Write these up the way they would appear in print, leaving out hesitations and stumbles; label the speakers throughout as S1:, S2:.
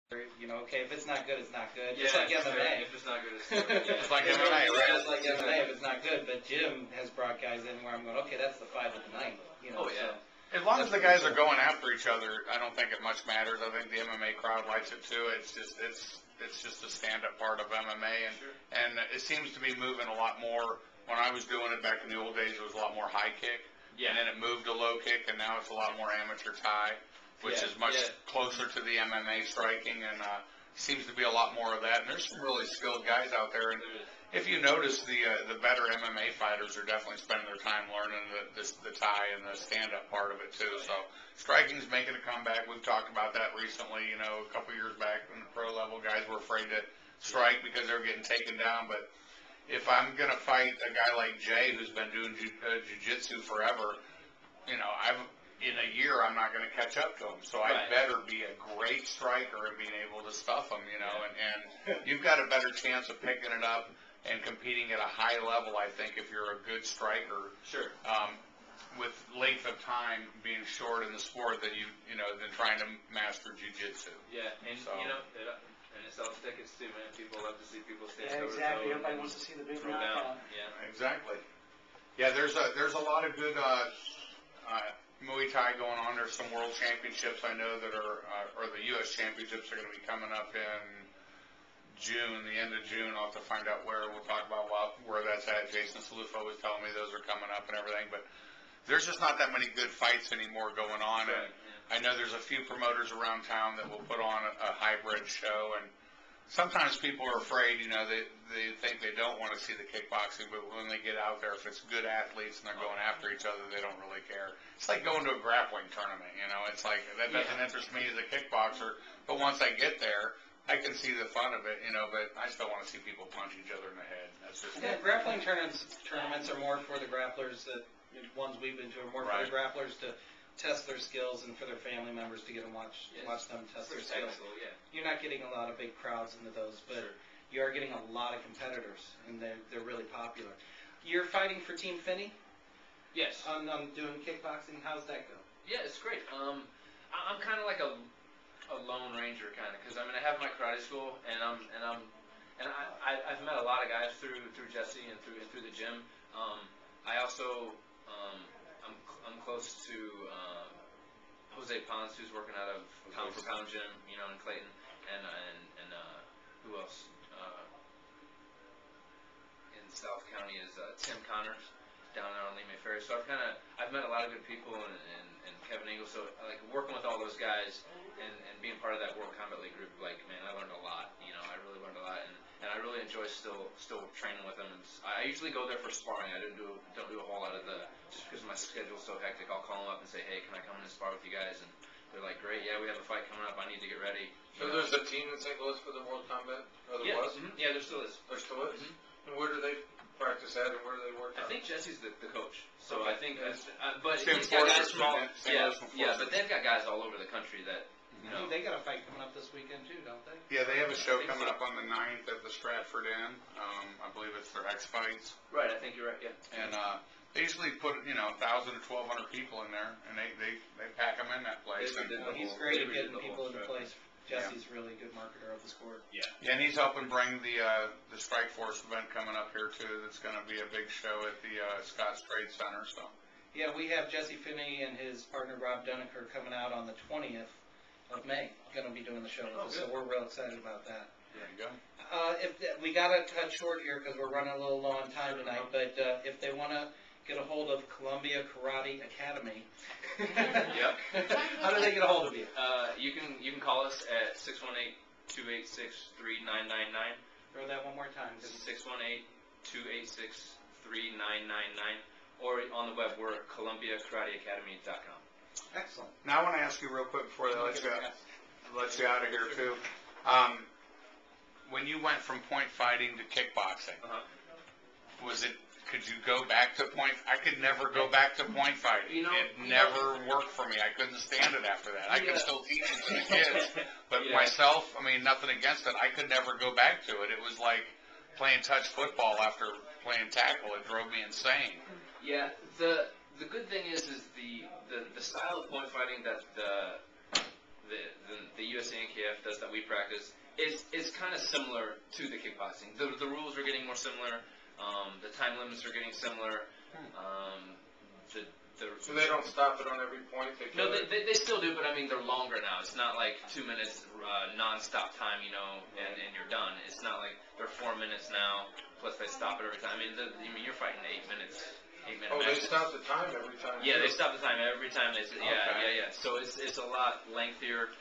S1: Okay, if it's not good, it's not good.
S2: Yeah,
S1: Just like MMA.
S2: if it's not good, it's not good. Yeah.
S3: It's like MMA, right?
S1: Just like MMA, if it's not good. But Jim has brought guys in where I'm going, okay, that's the 5 of the night.
S2: Oh, yeah.
S3: As long as the guys are going after each other, I don't think it much matters. I think the MMA crowd likes it too. It's just a stand-up part of MMA, and it seems to be moving a lot more. When I was doing it back in the old days, it was a lot more high kick, and then it moved to low kick, and now it's a lot more amateur tie, which is much closer to the MMA striking, and seems to be a lot more of that. And there's some really skilled guys out there. And if you notice, the better MMA fighters are definitely spending their time learning the tie and the stand-up part of it too. So striking's making a comeback. We've talked about that recently. A couple years back in the pro level, guys were afraid to strike because they were getting taken down. But if I'm going to fight a guy like Jay, who's been doing jiu-jitsu forever, in a year I'm not going to catch up to him. So I better be a great striker and being able to stuff him, and you've got a better chance of picking it up and competing at a high level, I think, if you're a good striker.
S2: Sure.
S3: With length of time being short in the sport than than trying to master jiu-jitsu.
S2: Yeah, and and it sells tickets too, man. People love to see people stand toe to toe.
S4: Exactly. Everybody wants to see the big knockout.
S2: Yeah.
S3: Exactly. Yeah, there's a lot of good Muay Thai going on. There's some world championships I know that are, or the U.S. championships are going to be coming up in June, the end of June. I'll have to find out where. We'll talk about where that's at. Jason Salufo was telling me those are coming up and everything, but there's just not that many good fights anymore going on.
S2: Sure,
S3: and I know there's a few promoters around town that will put on a hybrid show, and sometimes people are afraid, they think they don't want to see the kickboxing, but when they get out there, if it's good athletes and they're going after each other, they don't really care. It's like going to a grappling tournament, it's like, that doesn't interest me as a kickboxer, but once I get there, I can see the fun of it, but I still want to see people punch each other in the head. That's just
S1: grappling tournaments are more for the grapplers, the ones we've been to are more for the grapplers to test their skills and for their family members to get and watch them test their skills. You're not getting a lot of big crowds into those, but you are getting a lot of competitors, and they're really popular. You're fighting for Team Finney?
S2: Yes.
S1: On doing kickboxing. How's that go?
S2: Yeah, it's great. I'm kind of like a lone ranger kind of, because I have my karate school, and I've met a lot of guys through Jesse and through the gym. I also I'm close to Jose Pons, who's working out of Pound for Pound Gym, in Clayton, and who else? In South County is Tim Connors down there on Lima Ferry. So I've met a lot of good people, and Kevin Eagle. So like working with all those guys and being part of that World Combat League group, like, man, I learned a lot. I really learned a lot, and I really enjoy still training with them. And I usually go there for sparring. I don't do a whole lot of just because my schedule's so hectic. I'll call them up and say, hey, can I come in and spar with you guys? And they're like, great, yeah, we have a fight coming up. I need to get ready.
S5: So there's a team in St. Louis for the World Combat? Or there was?
S2: Mm-hmm. Yeah, there still is.
S5: There still is? And where do they practice at, and where do they work
S2: I
S5: out?
S2: think Jesse's the coach. So I think, but
S3: Same
S2: he's got guys
S3: Forces,
S2: from all,
S3: man.
S2: but they've got guys all over the country that,
S1: They got a fight coming up this weekend too, don't they?
S3: Yeah, they have a show coming up on the 9th at the Stratford Inn. I believe it's their X Fights.
S2: Right, I think you're right, yeah.
S3: And they usually put 1,000 to 1,200 people in there, and they pack them in that place.
S1: He's great at getting people into place. Jesse's really a good marketer of the sport.
S3: Yeah, and he's helping bring the Strike Force event coming up here too. That's going to be a big show at the Scotts Trade Center. So.
S1: Yeah, we have Jesse Finney and his partner Rob Duneker coming out on the 20th of May. Going to be doing the show with us, so we're real excited about that.
S3: There you go.
S1: We got to cut short here because we're running a little low on time tonight. But if they want to get a hold of Columbia Karate Academy, how do they get a hold of you?
S2: You can call us at 618-286-3999.
S1: Throw that one more time.
S2: 618-286-3999. Or on the web, we're at ColumbiaKarateAcademy.com.
S1: Excellent.
S3: Now I want to ask you real quick before they let you out of here too. When you went from point fighting to kickboxing, could you go back to point? I could never go back to point fighting. It never worked for me. I couldn't stand it after that. I could still teach it to the kids, but myself, nothing against it. I could never go back to it. It was like playing touch football after playing tackle. It drove me insane.
S2: Yeah, the good thing is the style of point fighting that the USA NKF does that we practice is kind of similar to the kickboxing. The rules are getting more similar. The time limits are getting similar.
S5: So they don't stop it on every point?
S2: No, they still do, but I mean, they're longer now. It's not like 2 minutes non-stop time, you know, and you're done. It's not like they're 4 minutes now, plus they stop it every time. I mean, you're fighting 8 minutes. 8 minute
S5: Oh,
S2: matches.
S5: they stop the time every time?
S2: Yeah, they stop the time every time.
S3: Okay.
S2: Yeah. So it's a lot lengthier.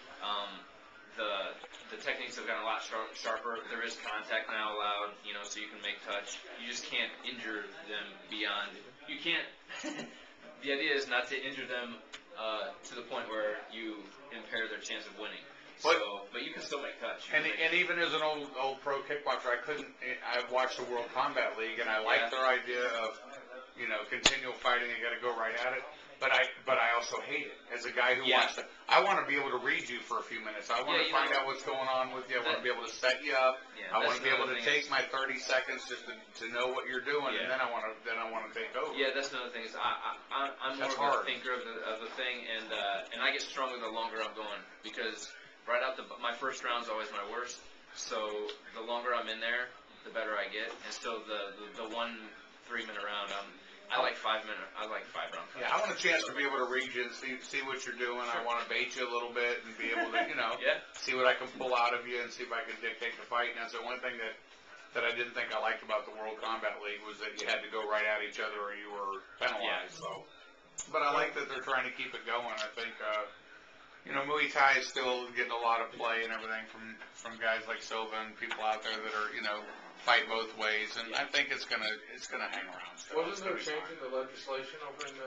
S2: The techniques have gotten a lot sharper. There is contact now allowed, you know, so you can make touch. You just can't injure them beyond. You can't. The idea is not to injure them to the point where you impair their chance of winning. But you can still make touch.
S3: And even as an old pro kickboxer, I watched the World Combat League, and I like their idea of, you know, continual fighting. You got to go right at it. But I also hate it as a guy who wants to. I want to be able to read you for a few minutes. I want to find out what's going on with you. I want to be able to set you up. I want to be able to take my 30 seconds just to know what you're doing, and then I want to take over.
S2: Yeah, that's another thing. Is I'm more of a thinker of the thing, and I get stronger the longer I'm going, because right out my first round's always my worst. So the longer I'm in there, the better I get. And so the 1 3-minute round, I like 5 minute. I like 5 round fights.
S3: Yeah, I want a chance to be able to read you and see what you're doing. Sure. I want to bait you a little bit and be able to, you know, see what I can pull out of you and see if I can dictate the fight. And that's the one thing that I didn't think I liked about the World Combat League was that you had to go right at each other or you were penalized. So, but I like that they're trying to keep it going. I think, you know, Muay Thai is still getting a lot of play and everything from guys like Silva and people out there that are, you know, fight both ways, and I think it's gonna hang around still.
S5: Wasn't there changing the legislation over in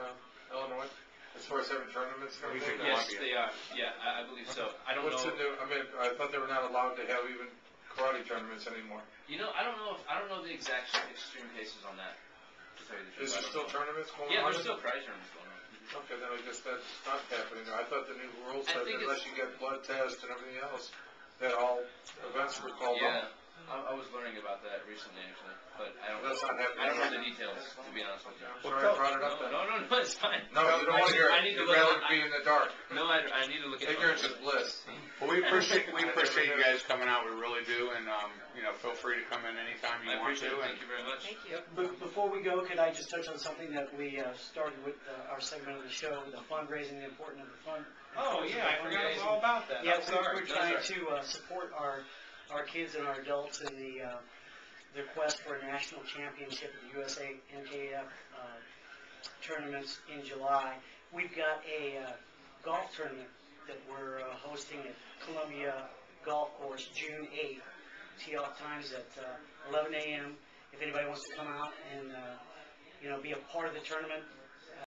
S5: Illinois as far as having tournaments and everything?
S2: Yes, they are. Yeah, I believe so. I don't know.
S5: What's the new? I mean, I thought they were not allowed to have even karate tournaments anymore.
S2: You know, I don't know the exact extreme cases on that. To tell you the truth,
S5: Is there still tournaments going on?
S2: Yeah, there's still karate tournaments going on.
S5: Okay, then I guess that's not happening. I thought the new rules said that unless you get blood tests and everything else, that all events were called off.
S2: I was learning about that recently, actually, but I don't.
S5: That's not happening.
S2: I don't know the details, to be honest with you.
S5: Sorry, I brought it up then.
S2: No, it's fine.
S5: No, you don't want to hear it. You'd rather be in the dark.
S2: No, I need to look at.
S5: Ignorance is bliss.
S3: Well, we appreciate you guys coming out. We really do, and you know, feel free to come in anytime you want to.
S2: Thank you very much.
S6: Thank you. Before we go, could I just touch on something that we started with our segment of the show, the fundraising, the importance of the fund.
S1: Oh yeah, I forgot all about that.
S6: Yeah, we're trying to support our kids and our adults in the quest for a national championship at the USA NKF tournaments in July. We've got a golf tournament that we're hosting at Columbia Golf Course June 8th. Tee-off times at 11 a.m. If anybody wants to come out and you know, be a part of the tournament,